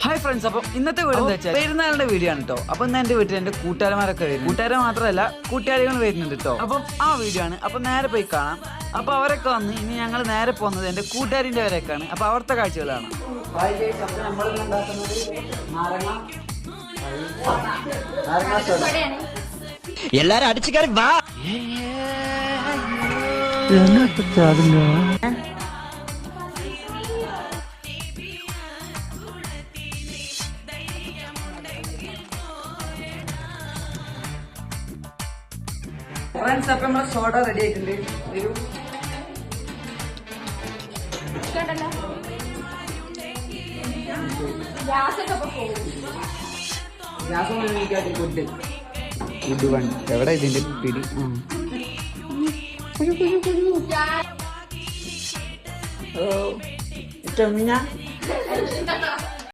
Hi friends, അപ്പം ഇന്നത്തെ video എന്താ വെച്ചാൽ പെരുന്നാളിന്റെ വീഡിയോ ആണ് കേട്ടോ. അപ്പൊ ഇന്ന് എന്റെ വീട്ടിൽ എന്റെ കൂട്ടുകാരന്മാരൊക്കെ വരും. കൂട്ടുകാരെ മാത്രമല്ല കൂട്ടുകാരികൾ വരുന്നുണ്ട് കേട്ടോ. അപ്പം ആ വീഡിയോ ആണ്. അപ്പൊ നേരെ പോയി കാണാം. അപ്പൊ അവരൊക്കെ വന്ന് ഇനി ഞങ്ങൾ നേരെ പോകുന്നത് എന്റെ കൂട്ടുകാരിന്റെ വരേക്കാണ്. അപ്പൊ അവിടുത്തെ കാഴ്ചകളാണ്. എല്ലാരും അടിച്ചു കയറി വാ. ഫ്രണ്ട്സ്, അപ്പൊ നമ്മളെ സോഡ റെഡി ആയിട്ടുണ്ട്. ഒരു ഗുഡ് വൺ. എവിടെ ഇതിന്റെ പിടി? ഓ